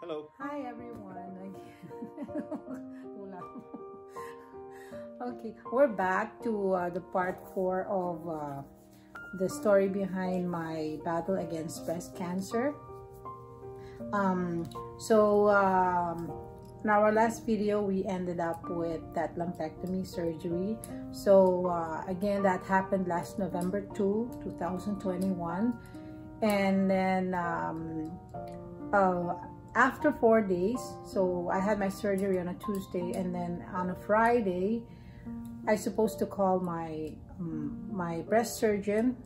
Hello. Hi everyone. Okay, we're back to the part 4 of the story behind my battle against breast cancer. In our last video, we ended up with that lumpectomy surgery. So again, that happened last November 2, 2021. And then after 4 days, so I had my surgery on a Tuesday, and then on a Friday, I supposed to call my my breast surgeon,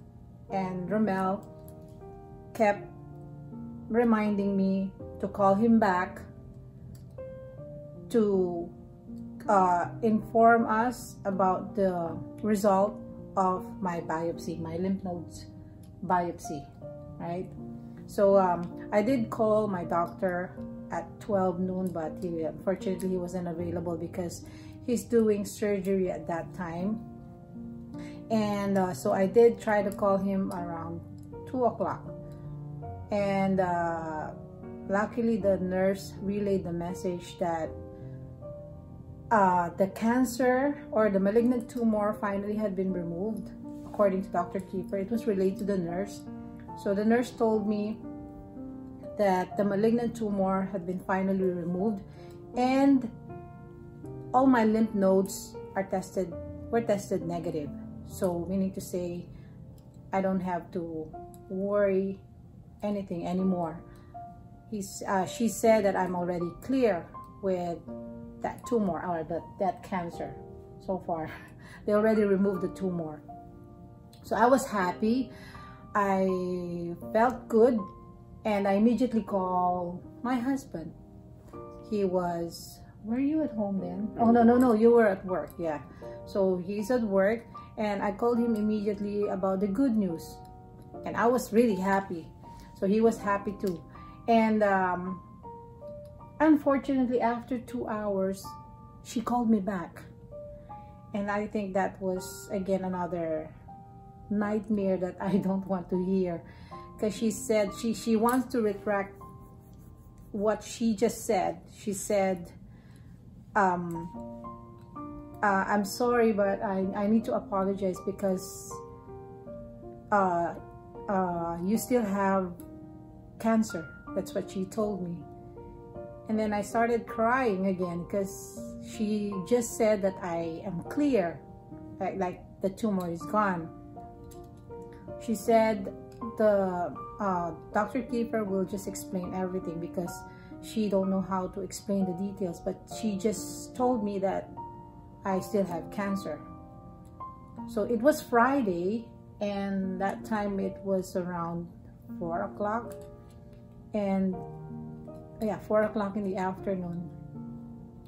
and Romel kept reminding me to call him back to inform us about the result of my biopsy, my lymph nodes biopsy, right? So I did call my doctor at 12 noon, but unfortunately he wasn't available because he's doing surgery at that time. And so I did try to call him around 2 o'clock. And luckily the nurse relayed the message that the cancer or the malignant tumor finally had been removed. According to Dr. Kiefer, it was relayed to the nurse. So the nurse told me that the malignant tumor had been finally removed, and all my lymph nodes were tested negative. So meaning to say, I don't have to worry anything anymore. She said that I'm already clear with that tumor or that cancer. So far, they already removed the tumor. So I was happy. I felt good, and I immediately called my husband. He was, were you at home then? Oh, no, you were at work, yeah. So he's at work, and I called him immediately about the good news. And I was really happy. So he was happy too. And unfortunately, after 2 hours, she called me back. And I think that was, again, another nightmare that I don't want to hear, because she said she wants to retract what she just said. She said, I'm sorry, but I need to apologize because you still have cancer. That's what she told me. And then I started crying again because she just said that I am clear, like the tumor is gone. She said the Dr. Kiefer will just explain everything because she don't know how to explain the details, but she just told me that I still have cancer. So it was Friday, and that time it was around 4 o'clock, and yeah, 4 o'clock in the afternoon.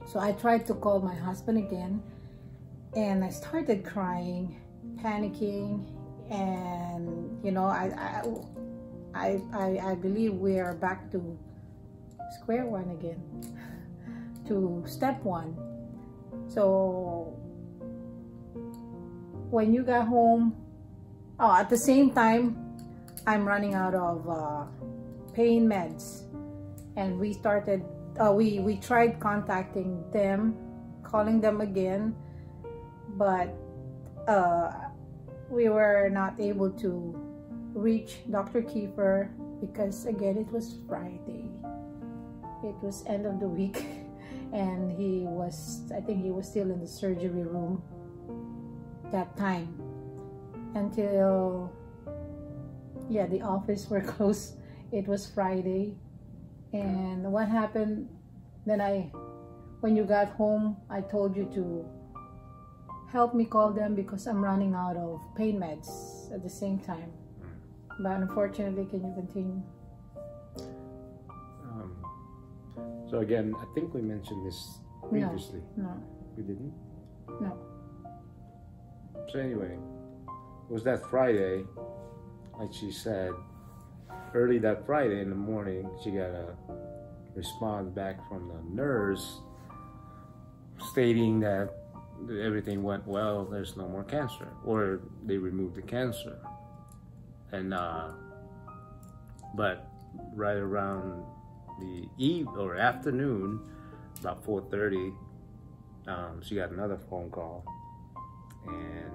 So I tried to call my husband again, and I started crying, panicking. And you know, I believe we are back to square one again, to step one. So when you got home, at the same time, I'm running out of pain meds, and we started. We tried contacting them, calling them again, but we were not able to reach Dr. Kiefer because, again, it was Friday. It was end of the week, and I think he was still in the surgery room that time until, yeah, the office were closed. It was Friday. And what happened then, when you got home, I told you to help me call them because I'm running out of pain meds at the same time. But unfortunately, can you continue? So again, I think we mentioned this previously. No. We didn't? No. So anyway, it was that Friday, like she said, early that Friday in the morning, she got a response back from the nurse stating that everything went well, there's no more cancer, or they removed the cancer. And but right around the eve or afternoon, about 4:30, she got another phone call, and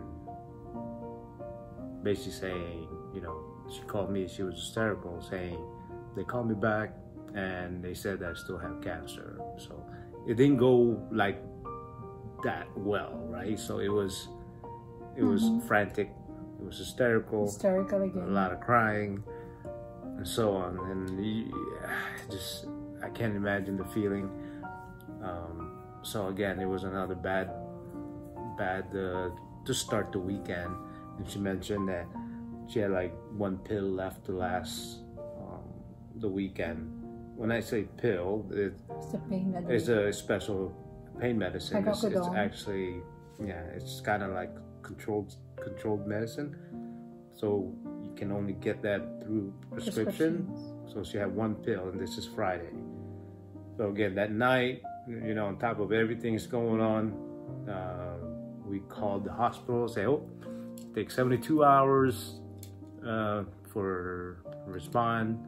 basically saying, you know, she called me. She was hysterical, saying they called me back and they said that I still have cancer. So it didn't go like that well, right? So it was frantic, it was hysterical again, a lot of crying and so on, and I can't imagine the feeling. So again, it was another bad to start the weekend. And she mentioned that she had like one pill left to last the weekend. When I say pill, it's a pain medicine. It's a special pain medicine. It's actually, yeah, it's kind of like controlled medicine. So you can only get that through prescription. So she had one pill, and this is Friday. So again, that night, you know, on top of everything's going on, we called the hospital, say, oh, take 72 hours for respond.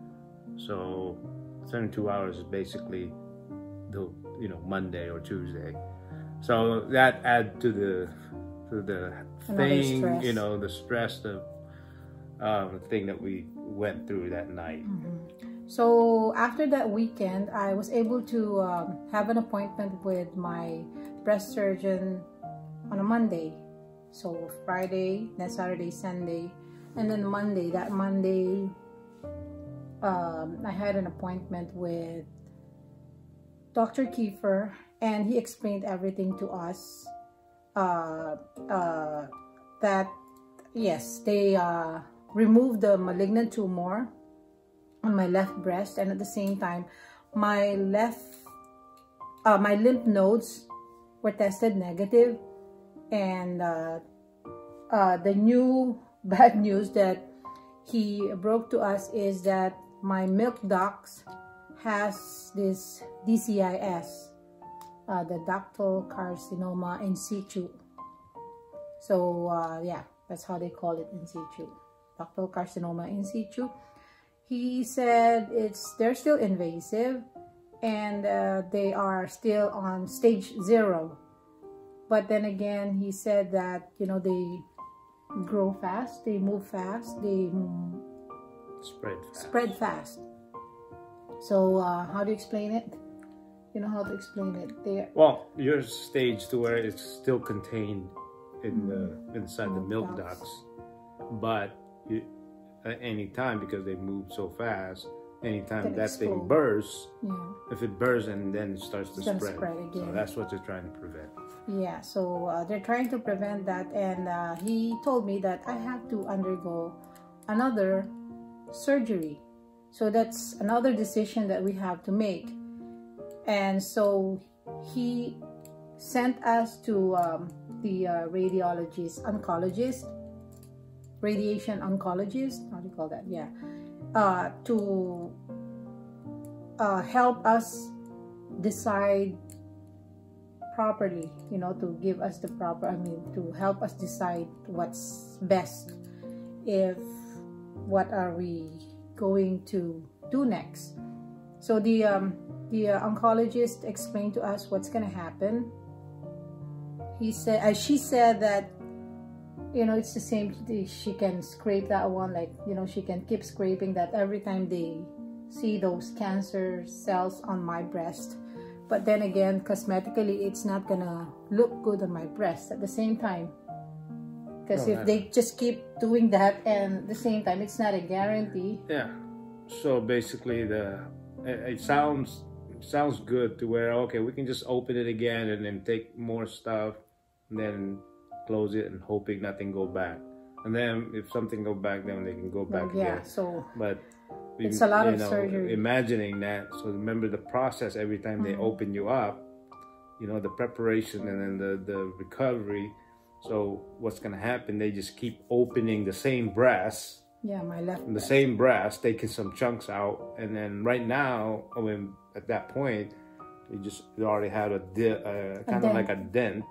So 72 hours is basically the, you know, Monday or Tuesday. So that add to the thing, stress. You know, the stress, the thing that we went through that night. So after that weekend, I was able to have an appointment with my breast surgeon on a Monday. So Friday, then Saturday, Sunday, and then Monday. That Monday, I had an appointment with Dr. Kiefer, and he explained everything to us. That yes, they removed the malignant tumor on my left breast, and at the same time, my lymph nodes were tested negative. And the new bad news that he broke to us is that my milk ducts has this DCIS, the ductal carcinoma in situ. So yeah, that's how they call it, in situ, ductal carcinoma in situ. He said they're still invasive, and they are still on stage 0. But then again, he said that, you know, they grow fast, they move fast, they spread fast. So how do you explain it? You know how to explain it? Well, your stage to where it's still contained in inside the milk ducts, but at any time, because they move so fast, anytime that thing bursts, if it bursts and then it starts to spread again. So that's what they're trying to prevent. Yeah, so they're trying to prevent that, and he told me that I have to undergo another surgery. So that's another decision that we have to make. And so he sent us to the radiation oncologist, how do you call that? Yeah, to help us decide properly, you know, to give us the proper, to help us decide what's best, what are we going to do next. So the oncologist explained to us what's going to happen. She said that, you know, it's the same, she can scrape that one, like, you know, she can keep scraping that every time they see those cancer cells on my breast. But then again, cosmetically, it's not gonna look good on my breast at the same time. Because if they just keep doing that, and at the same time, it's not a guarantee. Yeah. So basically, it sounds good to where, okay, we can just open it again and then take more stuff, and then close it and hoping nothing go back. And then if something go back, then they can go back again. So but it's a lot of surgery. Imagining that. So remember the process every time they open you up, you know, the preparation and then the recovery. So what's going to happen, they just keep opening the same breast. Yeah, my left. The same breast, taking some chunks out. And then right now, I mean, at that point, you already had a kind of like a dent.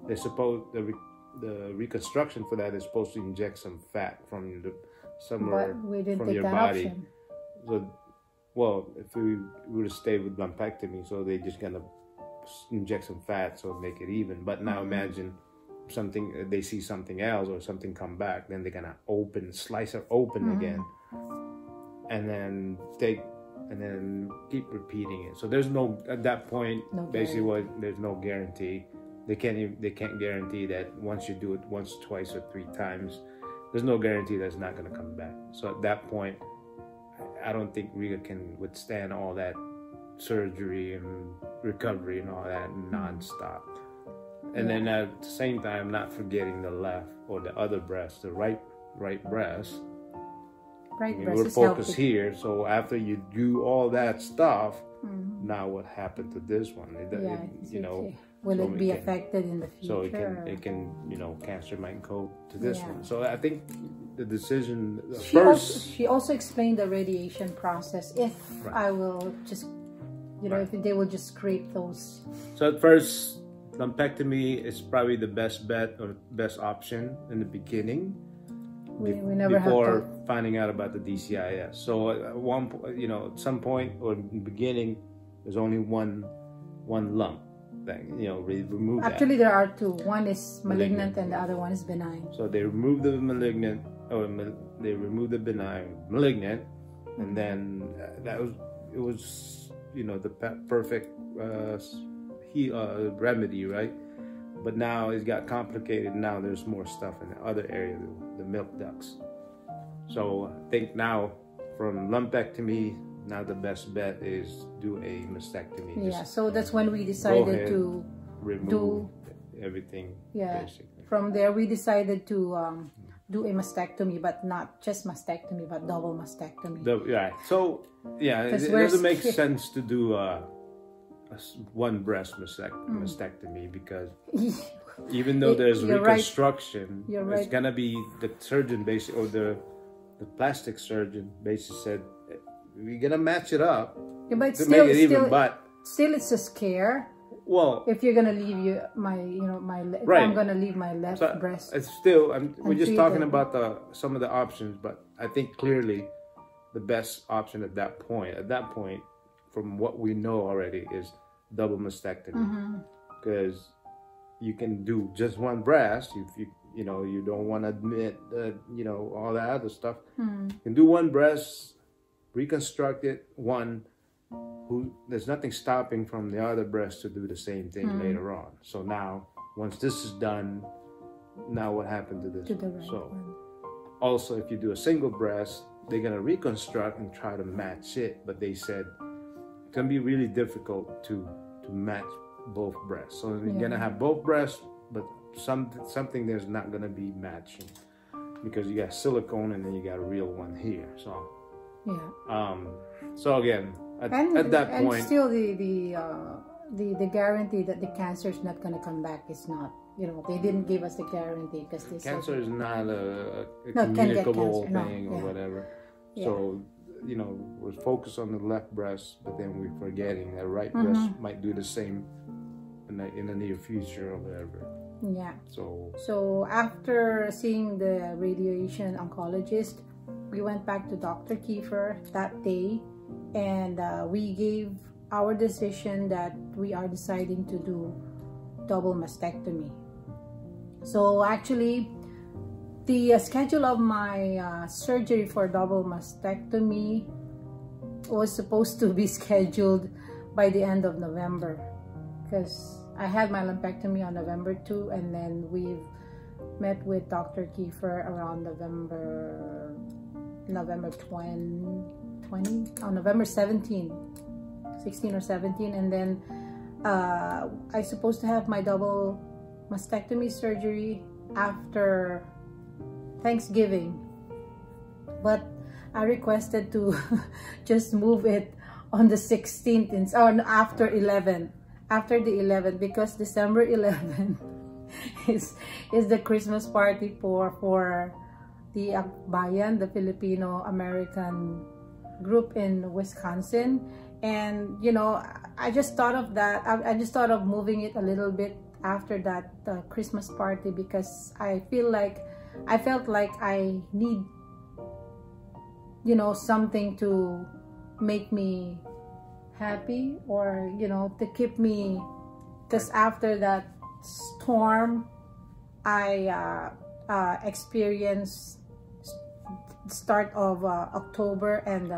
They're supposed, the reconstruction for that is supposed to inject some fat from somewhere from your body. Option. So well, if we would have stayed with lumpectomy, so they just gonna inject some fat so make it even. But now imagine something, they see something else or something come back, then they're gonna slice it open again, and then keep repeating it. So there's no, at that point, basically there's no guarantee. They can't guarantee that once you do it once, twice, or 3 times, there's no guarantee that it's not gonna come back. So at that point, I don't think Riga can withstand all that surgery and recovery and all that non-stop. And then at the same time, not forgetting the left or the other breast, the right breast. Right, I mean, we're focused here. So after you do all that stuff, now what happened to this one? You know, will it be affected in the future? So it can, you know, cancer might go to this one. So I think the decision she also explained the radiation process. If I will just, you know, if they will just scrape those. So at first, lumpectomy is probably the best bet or best option in the beginning. We never before finding out about the DCIS. So at at some point or in the beginning, there's only one lump thing. You know, remove that. Actually, there are 2. One is malignant and the other one is benign. So they remove the malignant, or they remove the benign, malignant, and then it was you know, the perfect remedy, right? But now it's got complicated. Now there's more stuff in the other area, the milk ducts. So I think now from lumpectomy, now the best bet is do a mastectomy. Yeah, so that's when we decided to remove everything. Yeah, basically. From there we decided to do a mastectomy, but not just mastectomy, but double mastectomy. So yeah, it doesn't make sense to do one breast mastectomy because even though there's reconstruction, it's gonna be the surgeon or the plastic surgeon basically said we're gonna match it up to make it even, but still it's a scare. Well, if you're gonna leave I'm gonna leave my left breast. It's still we're just talking about some of the options, but I think clearly the best option at that point, from what we know already, is double mastectomy, because you can do just one breast if you know you don't want to admit you know all that other stuff. You can do one breast, reconstruct it. There's nothing stopping from the other breast to do the same thing later on. So now once this is done, now what happened to this one? Also, if you do a single breast, they're gonna reconstruct and try to match it, but they said it can be really difficult to match both breasts. So you're gonna have both breasts, but something there's not gonna be matching because you got silicone and then you got a real one here. So so again, at that point, and still the guarantee that the cancer is not gonna come back is not. You know, they didn't give us the guarantee because they cancer is not a communicable thing or whatever. So, you know, we're focused on the left breast, but then we're forgetting that right breast might do the same in the near future or whatever. Yeah. So after seeing the radiation oncologist, we went back to Dr. Kiefer that day, and we gave our decision that we are deciding to do double mastectomy. So actually, the schedule of my surgery for double mastectomy was supposed to be scheduled by the end of November, because I had my lumpectomy on November 2, and then we've met with Dr. Kiefer around November 16 or 17, and then I supposed to have my double mastectomy surgery after Thanksgiving, but I requested to just move it on the 16th or after the 11th, because December 11 is the Christmas party for the Akbayan, the Filipino American group in Wisconsin. And you know, I just thought of that. I just thought of moving it a little bit after that Christmas party, because I felt like I need, you know, something to make me happy, or to keep me, because after that storm I experienced start of October and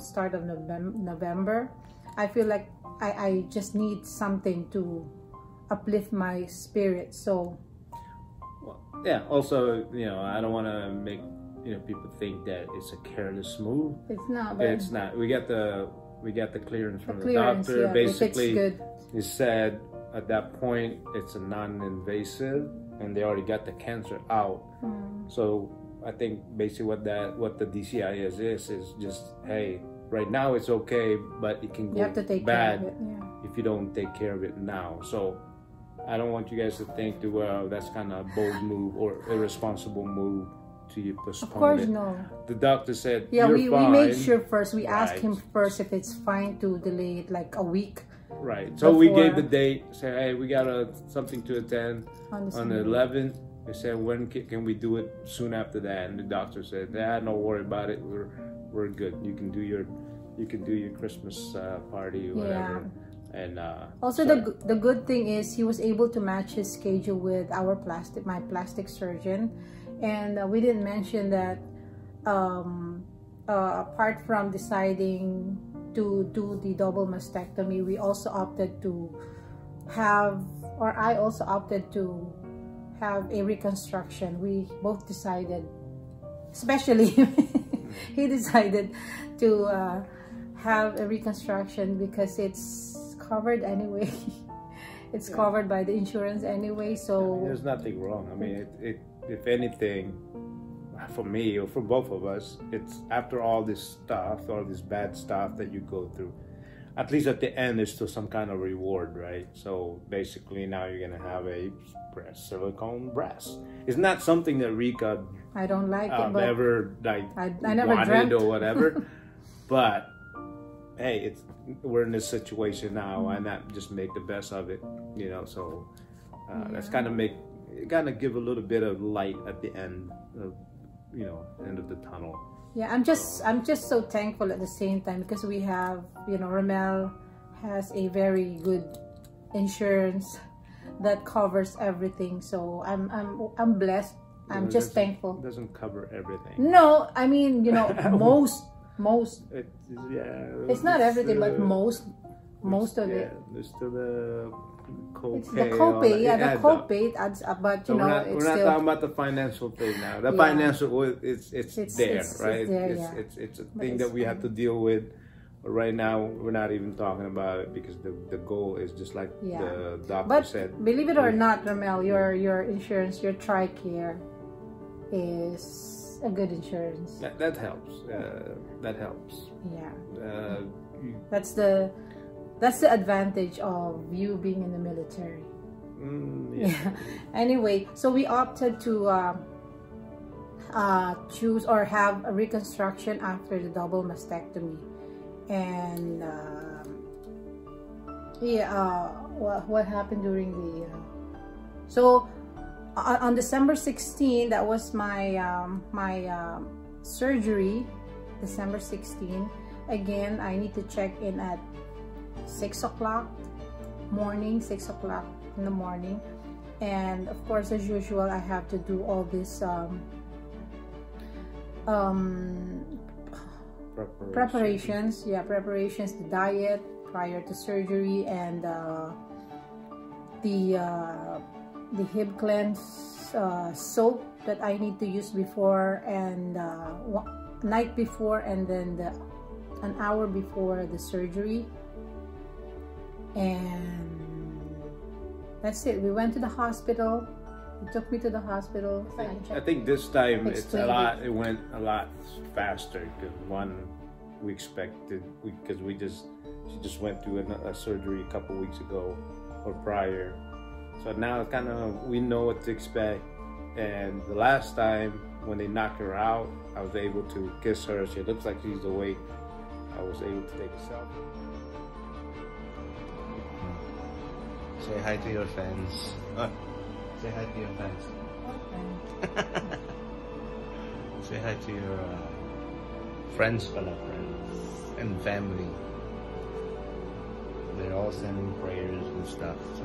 start of November. I feel like I just need something to uplift my spirit. So well, yeah, also I don't want to make people think that it's a careless move. It's not, but it's not. We got the clearance from the clearance, doctor. yeah, Basically, good. He said at that point it's a non-invasive, and they already got the cancer out. So I think basically what the DCI is just, hey, right now it's okay, but it can go bad if you don't take care of it now. So I don't want you guys to think that, well, that's kind of a bold move or irresponsible move to you postpone it. Of course, no. The doctor said, yeah, we made sure first. We right. asked him first if it's fine to delay it like a week. Right. So we gave the date. Say, hey, we got something to attend on the 11th. They said, when can we do it? Soon after that. And the doctor said, don't worry about it. We're good. You can do your Christmas party or whatever. Yeah. And also the good thing is he was able to match his schedule with my plastic surgeon, and we didn't mention that apart from deciding to do the double mastectomy, we also opted to have, or I also opted to have a reconstruction. We both decided, especially he decided to have a reconstruction because it's covered anyway. It's covered by the insurance anyway, so there's nothing wrong. I mean, it if anything, for me or for both of us, it's after all this stuff, all this bad stuff that you go through, at least at the end there's still some kind of reward, right? So basically now you're gonna have a silicone breast. It's not something that Rika I don't like it, but ever like I never wanted dreamt or whatever. But hey, we're in this situation now. Why not just make the best of it? So that's kind of give a little bit of light at the end of end of the tunnel. Yeah, I'm just so thankful at the same time because we have Ramel has a very good insurance that covers everything. So I'm blessed. I'm just thankful. It doesn't cover everything. No, I mean most. It's not everything, but most of it. There's still the copay. It's the copay, the copay adds up, but we're not talking about the financial thing now. The financial, it's there, right? It's a thing that we have to deal with. But right now, we're not even talking about it because the goal is just like the doctor said. But believe it or not, Ramel, your insurance, your TRICARE, is a good insurance. That helps. That helps. Yeah. That's the advantage of you being in the military. Yeah. Anyway, so we opted to choose or have a reconstruction after the double mastectomy, and what happened during the so on December 16, that was my surgery. December 16. Again, I need to check in at 6 o'clock morning, 6 o'clock in the morning, and of course, as usual, I have to do all this preparations. Yeah, preparations, the diet prior to surgery, and the hip cleanse soap that I need to use before and night before, and then an hour before the surgery. And that's it. We went to the hospital. He took me to the hospital. I think this time it went a lot faster because we expected, because she just went through a surgery a couple weeks ago or prior. So now kind of we know what to expect. And the last time when they knocked her out, I was able to kiss her. She looks like she's awake. I was able to take a selfie. Say hi to your fans. Say hi to your fans. Say hi to your friends, and family. They're all sending prayers and stuff, so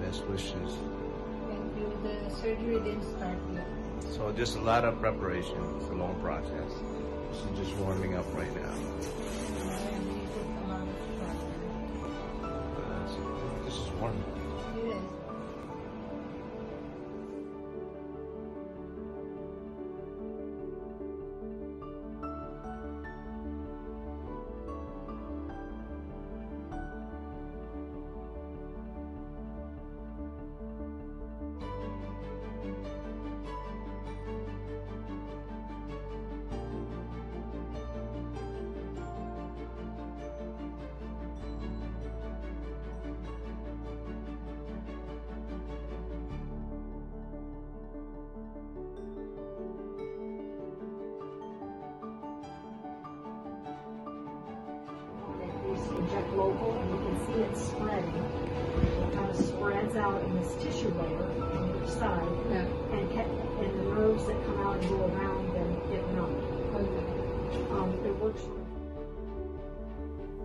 best wishes. Thank you. The surgery didn't start yet. So just a lot of preparation. It's a long process. This is just warming up right now. This is warm. It is. Inject local, and you can see it spreading. It kind of spreads out in this tissue layer on each side, Yeah. and the nerves that come out and go around them get numb. It works.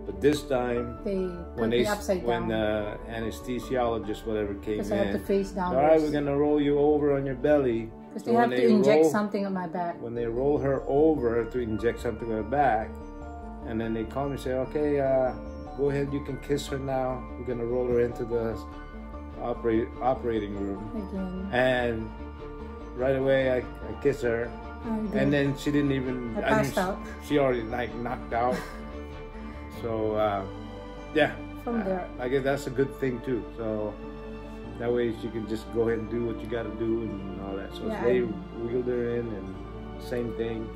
But this time, They put me upside when down. the anesthesiologist, whatever, came Because I have to in, face all right, we're downwards. gonna roll you over on your belly. Because So they when have to inject roll- something on my back. When they roll her over to inject something on her back, and then they call me and say, okay, go ahead, you can kiss her now. We're gonna roll her into the operating room. Again. And right away, I kiss her, and then she didn't even. I passed out. She already like knocked out. So yeah. From there. I guess that's a good thing too. So that way she can just go ahead and do what you got to do and all that. So Yeah, they wheeled her in, and same thing.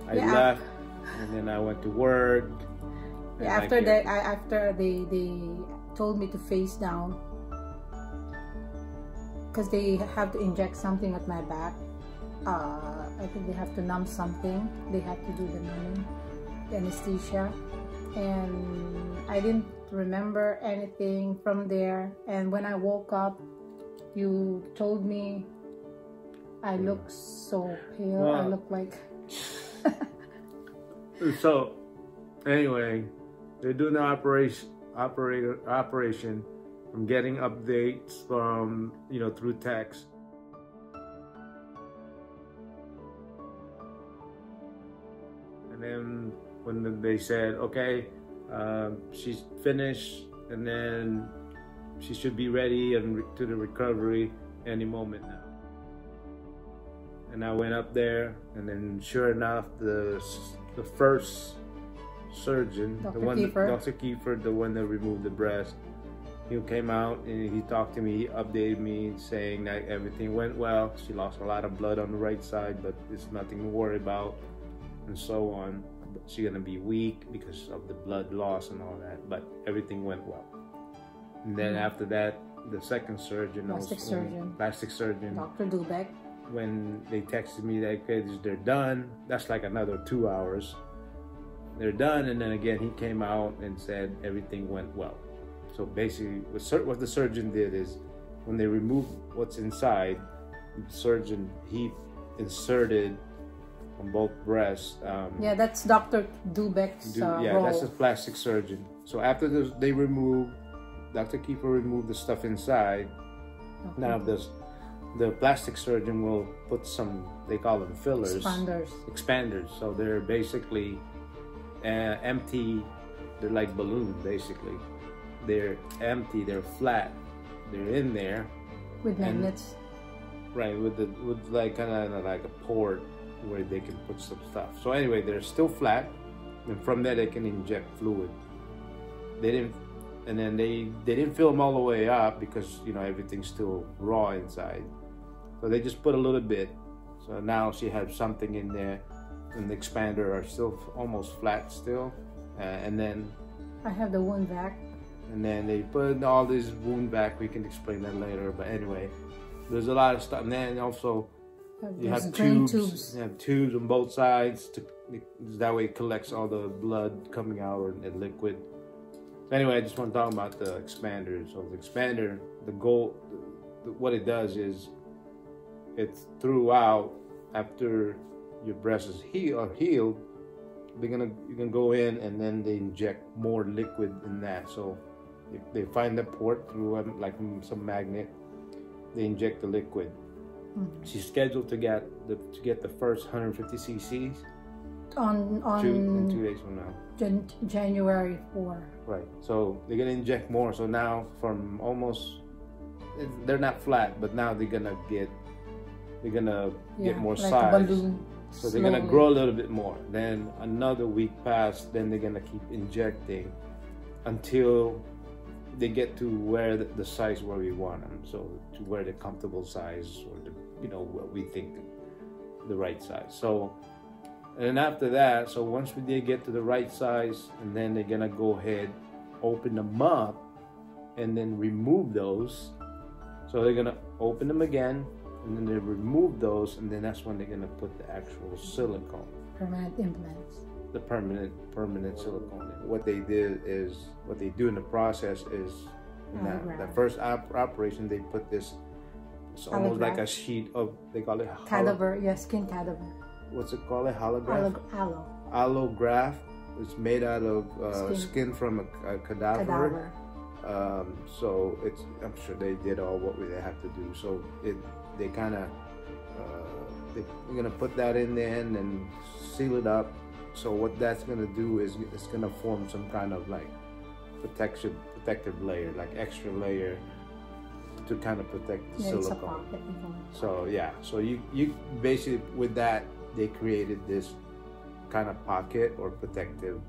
I Yeah. left, and then I went to work. and Yeah, I after came- that, after they told me to face down, because they have to inject something at my back. I think they have to numb something. They have to do the numbing, the anesthesia, and I didn't remember anything from there. And when I woke up, you told me I look so pale. I Well, look like So anyway, they're doing the operation. I'm getting updates from through text. And then when they said, okay, she's finished, and then she should be ready and to the recovery any moment now. And I went up there, and then sure enough, the first surgeon, Dr. the one, Kiefer. Dr. Kiefer, the one that removed the breast, he came out and he talked to me, he updated me saying that everything went well. She lost a lot of blood on the right side, but it's nothing to worry about, and so on. But she's gonna be weak because of the blood loss and all that, but everything went well. And then after that, the second surgeon, plastic surgeon, Dr. Dubeck. when they texted me that okay, they're done, that's like another 2 hours. They're done, and then again he came out and said everything went well. So basically, what the surgeon did is, when they removed what's inside, the surgeon, he inserted on both breasts. Yeah, that's Dr. Dubeck's role. That's a plastic surgeon. So after they removed, Dr. Kiefer removed the stuff inside. Okay. Now the plastic surgeon will put some, they call them fillers. Expanders. So they're basically empty. They're like balloons, basically. They're empty, they're flat. They're in there. With magnets. Right, with like kind of like a port where they can put some stuff. So anyway, they're still flat, and from there they can inject fluid. They didn't fill them all the way up because everything's still raw inside. So they just put a little bit. So now she has something in there, and the expander are still almost flat still, and then I have the wound vac. And then they put all this wound back. We can explain that later. But anyway, there's a lot of stuff. And then also, you have tubes. You have tubes on both sides. That way it collects all the blood coming out or the liquid. So anyway, I just want to talk about the expander. So the expander, the goal, what it does is, it throughout after your breast is healed, you can go in and then they inject more liquid in that. So if they find the port through like some magnet, they inject the liquid. She's scheduled to get the first 150 cc's on 2 days from now. January 4. Right. So they're gonna inject more. So now from they're not flat, but now they're gonna get more like size. A balloon. So they're gonna grow a little bit more. Then another week passed. Then they're gonna keep injecting until they get to where the size where we want them. So to where the comfortable size, or what we think the right size. So and then after that, so once they get to the right size, and then they're gonna go ahead, open them up, and then remove those. So they're gonna open them again, and then they remove those, and then that's when they're gonna put the actual silicone. Permanent implants. The permanent silicone. What they do in the process is, the first operation, they put this, it's almost like a sheet of, they call it cadaver, skin cadaver. What's it called? Holograph? Allograft. It's made out of skin from a cadaver. So I'm sure they did all what they have to do. So they kind of they're gonna put that in there and then seal it up. So what that's gonna do is it's gonna form some kind of like protective layer, like extra layer to kind of protect the silicone. So yeah, so you basically, with that, they created this kind of pocket or protective.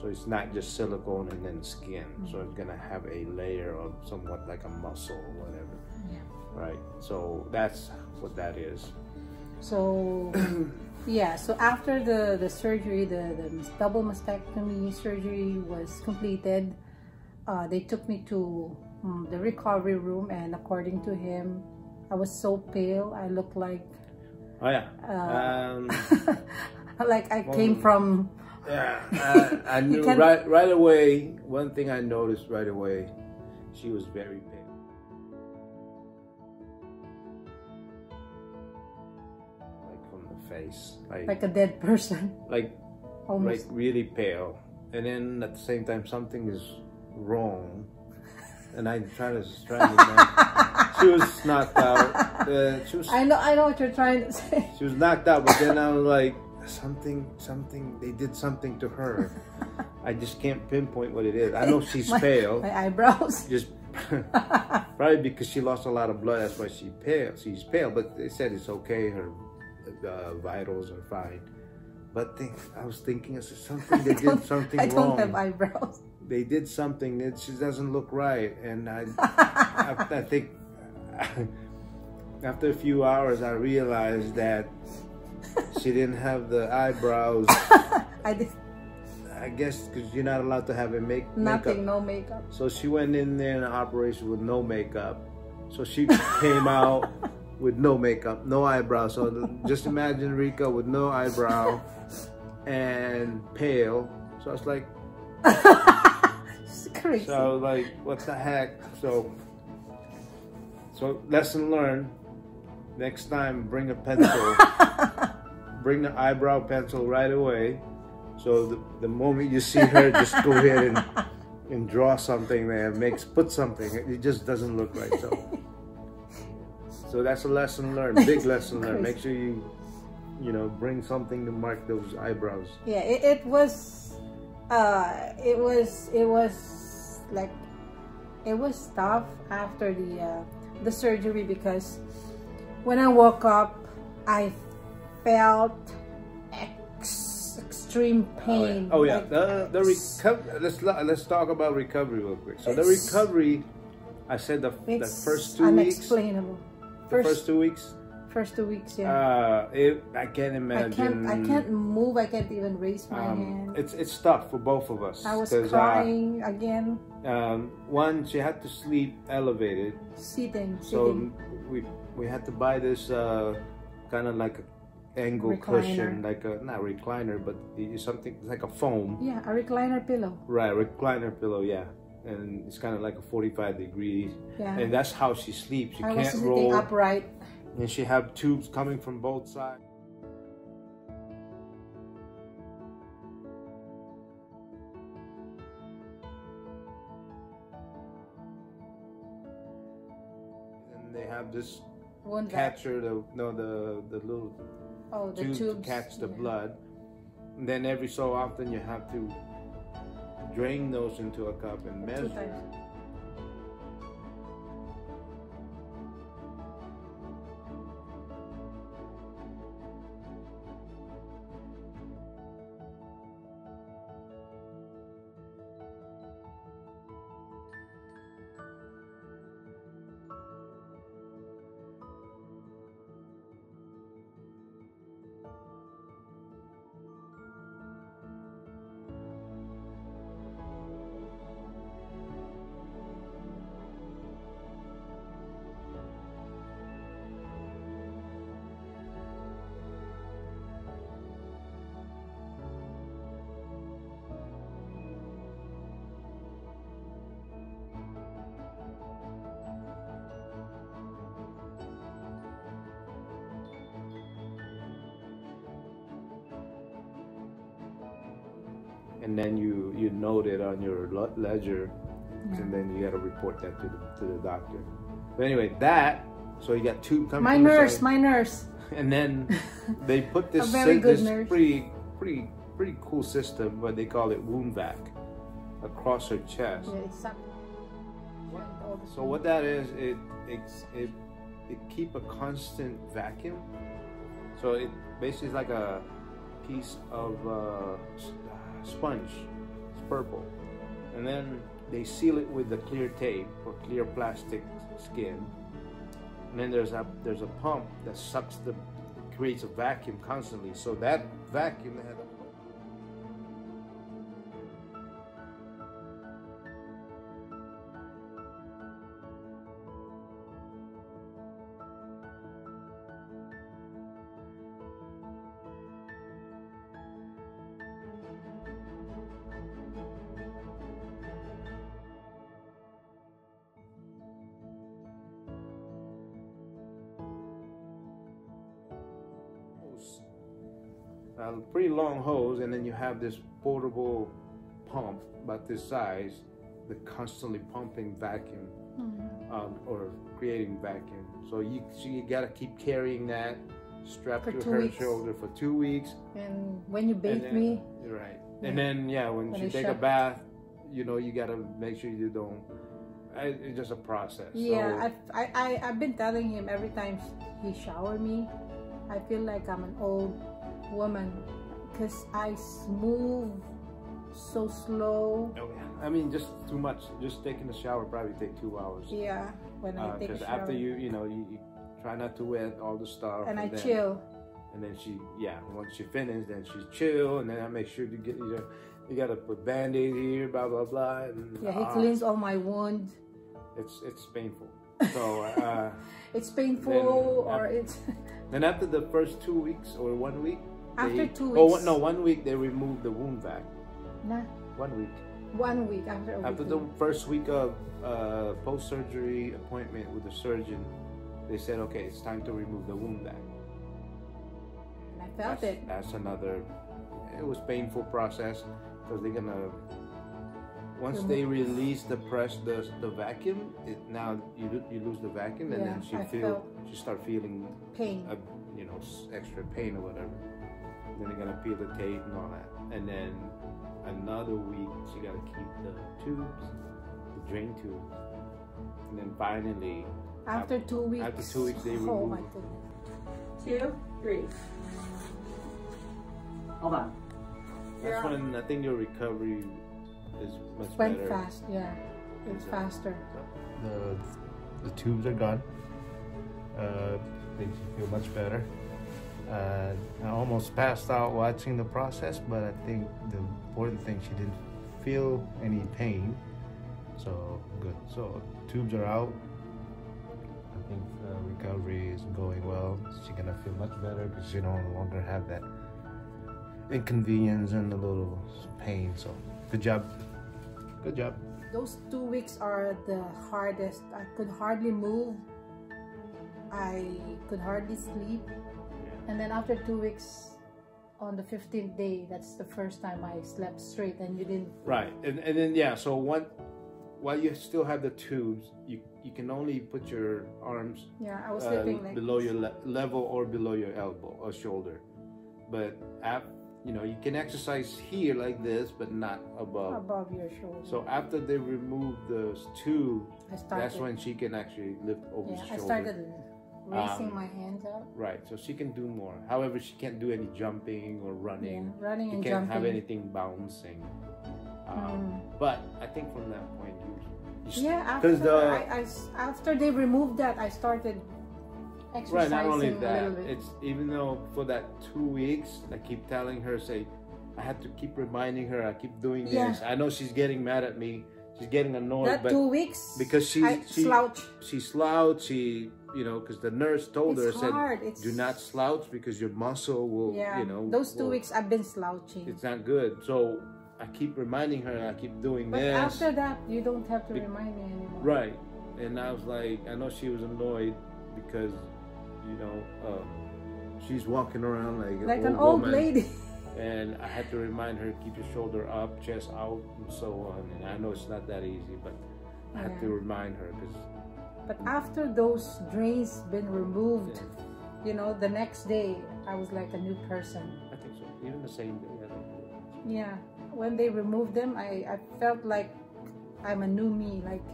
So it's not just silicone and then skin. So it's gonna have a layer of somewhat like a muscle or whatever. Yeah. Right. So that's what that is. So yeah. So after the surgery, the double mastectomy surgery was completed, they took me to the recovery room, and according to him, I was so pale. I looked like. Oh yeah. Like I came from. Yeah, I knew right away. One thing I noticed right away, she was very pale. Like from the face. Like a dead person. Like, almost. Like really pale. And then at the same time, something is wrong. And I tried to she was knocked out. I know what you're trying to say. She was knocked out, but then I was like, something, they did something to her. I just can't pinpoint what it is. I know she's pale. My eyebrows. Just probably because she lost a lot of blood, that's why she's pale. But they said it's okay, her vitals are fine. But I was thinking, something, they did something wrong. I don't have eyebrows. They did something that she doesn't look right. And I think after a few hours, I realized that she didn't have the eyebrows. I guess because you're not allowed to have a makeup. No makeup. So she went in there in an operation with no makeup. So she came out with no makeup, no eyebrows. So just imagine Rika with no eyebrow and pale. So I was like, crazy. So I was like, what the heck? So lesson learned. Next time, bring a pencil. Bring the eyebrow pencil right away. So the moment you see her, just go ahead and draw something there. Put something. It just doesn't look right. So that's a lesson learned. Big lesson learned. Make sure you bring something to mark those eyebrows. Yeah, it was tough after the surgery, because when I woke up, I felt extreme pain. Oh yeah. Let's talk about recovery real quick. So the recovery, I said the first 2 weeks. Unexplainable. First 2 weeks. First 2 weeks, yeah. I can't imagine. I can't move. I can't even raise my hand. It's tough for both of us. I was crying again. One, she had to sleep elevated. Sitting. So we had to buy this kind of like a angle cushion, like not recliner, but something like a foam. Yeah, a recliner pillow. Right, recliner pillow. Yeah. And it's kind of like a 45 degrees. Yeah. And that's how she sleeps. She can't roll. Sitting upright. And she have tubes coming from both sides. they have this Wound catcher, the little the tube to tubes. catch the blood. And then every so often you have to drain those into a cup and 2 measure. times. And then you note it on your ledger, and then you got to report that to the doctor. But anyway, so you got 2 coming. My nurse. And then they put this pretty cool system, but they call it wound vac, across her chest. Yeah, exactly. So what that is, it keep a constant vacuum. So it basically is like a piece of sponge. It's purple, and then they seal it with the clear tape or clear plastic skin. And then there's a pump that creates a vacuum constantly. So that vacuum had a pretty long hose, and then you have this portable pump about this size that constantly pumping vacuum or creating vacuum. So you gotta keep carrying that strapped For to 2 her weeks. shoulder for 2 weeks. And when you bathe me, You're right. Yeah. And then when When you I take a shower. bath, you gotta make sure you don't. It's just a process. yeah, I've been telling him every time he shower me, I feel like I'm an old woman because I move so slow. So, I mean, just too much. Just taking a shower probably take 2 hours. Yeah, when I take a Because shower. after you try not to wet all the stuff. and I then, chill. And then once she finished, then she chill, and then I make sure to get you gotta put Band-Aid here, blah blah blah. And, Yeah, he cleans all my wounds. It's painful. So It's painful, it's then after the first 2 weeks or 1 week. after 2 weeks. Oh no, 1 week they remove the wound vac. Nah, 1 week. 1 week after a After week. the first week of post-surgery appointment with the surgeon, they said, okay, it's time to remove the wound vac. And I felt it. That's another. It was painful process because they're gonna. Once they release the vacuum, now you lose the vacuum, and then she start feeling pain. Extra pain or whatever. Then they're gonna peel the tape and all that, and then another week she gotta keep the tubes, the drain tubes, and then finally After 2 weeks. After 2 weeks they Oh remove. my goodness. 2, 3. Hold on. That's when I think your recovery is much Went better. fast, yeah. It's faster. The tubes are gone. They feel much better. I almost passed out watching the process, but I think the important thing, she didn't feel any pain. So good. So tubes are out. I think recovery is going well. She's gonna feel much better because she no longer have that inconvenience and a little pain. So good job. Good job. Those 2 weeks are the hardest. I could hardly move. I could hardly sleep. And then after 2 weeks, on the 15th day, that's the first time I slept straight, and you didn't. Right, and then so while you still have the tubes, you can only put your arms Yeah, I was sleeping like below your level or below your elbow or shoulder. But you know, you can exercise here like this, but not above your shoulder. So after they remove those tube, that's when she can actually lift over the shoulder. I started raising my hands up. Right, so she can do more. However, she can't do any jumping or running. Yeah, running and jumping. She can't have anything bouncing. But I think from that point, after they removed that, I started exercising. Right, not only a that, little bit. it's even though for that 2 weeks, I keep telling her, I had to keep reminding her, I keep doing this. I know she's getting mad at me. She's getting annoyed. That but 2 weeks, because she slouch. She slouched. You know, because the nurse told her, said, do not slouch because your muscle will, you know. Those 2 weeks I've been slouching. It's not good. So I keep reminding her, I keep doing this. But after that, you don't have to remind me anymore. Right. And I was like, I know she was annoyed because, you know, she's walking around like an old lady. And I had to remind her, keep your shoulder up, chest out, and so on. And I know it's not that easy, but I had to remind her because. But after those drains been removed, you know, the next day I was like a new person. I think so. Even the same day, I think. Yeah. When they removed them, I felt like I'm a new me. Like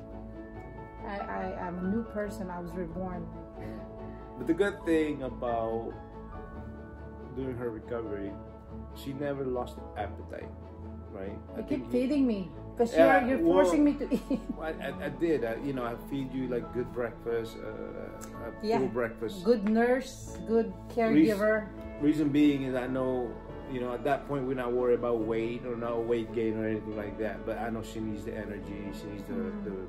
I'm a new person. I was reborn. But the good thing about doing her recovery, she never lost appetite, right? You keep feeding me because you're forcing me to eat. I did. You know, I feed you like good breakfast, full breakfast. Good nurse, good caregiver. Reason being is I know, you know, at that point we're not worried about weight or not weight gain or anything like that. But I know she needs the energy. She needs the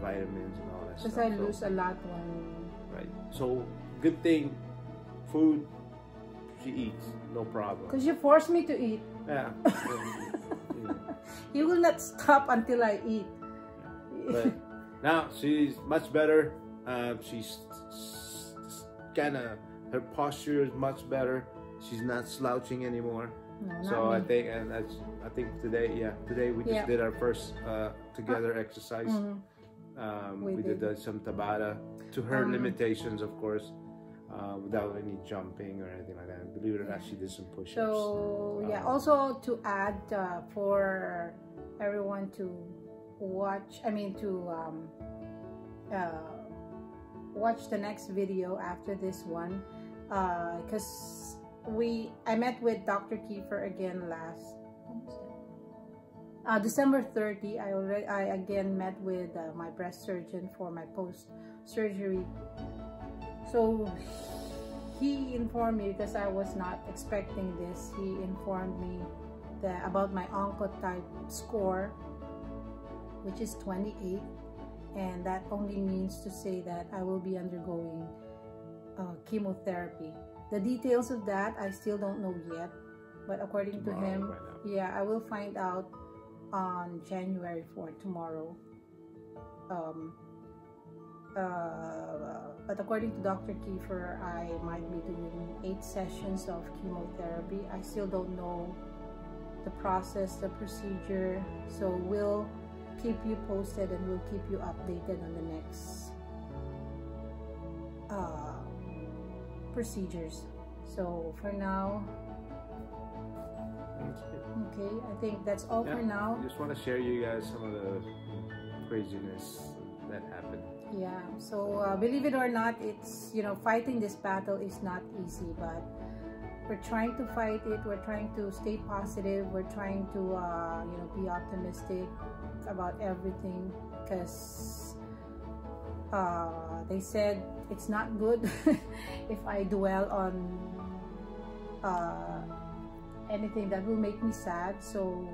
vitamins and all that stuff. Because I lose a lot when. Right. So good thing, food. She eats, no problem. Because you force me to eat. Yeah. You will not stop until I eat. But now she's much better. She's kind of, her posture is much better. She's not slouching anymore. No, so I think, and I think today we just did our first together exercise. We did some Tabata to her limitations, of course. Without any jumping or anything like that. Believe it or not, she did some push-ups. So also to add for everyone to watch, watch the next video after this one, because I met with Dr. Kiefer again last December 30. I again met with my breast surgeon for my post-surgery. So he informed me, because I was not expecting this, he informed me about my oncotype score, which is 28, and that only means to say that I will be undergoing chemotherapy. The details of that I still don't know yet, but according to him, I will find out on January 4th, tomorrow. But according to Dr. Kiefer, I might be doing 8 sessions of chemotherapy. I still don't know the process, the procedure, so we'll keep you posted and we'll keep you updated on the next procedures. So for now, okay, I think that's all for now. I just want to share you guys some of the craziness that happened. Yeah, so believe it or not, it's, you know, fighting this battle is not easy, but we're trying to fight it. We're trying to stay positive. We're trying to you know, be optimistic about everything, because they said it's not good if I dwell on anything that will make me sad. So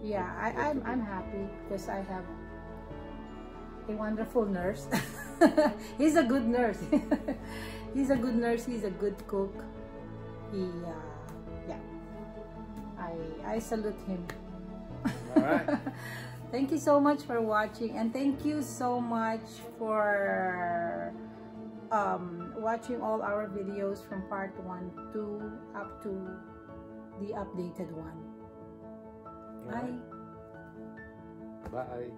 yeah, I'm happy because I have a wonderful nurse. He's a good nurse. He's a good nurse. He's a good cook. He I salute him. All right. Thank you so much for watching, and thank you so much for watching all our videos from part 1 to up to the updated one. Bye. Bye.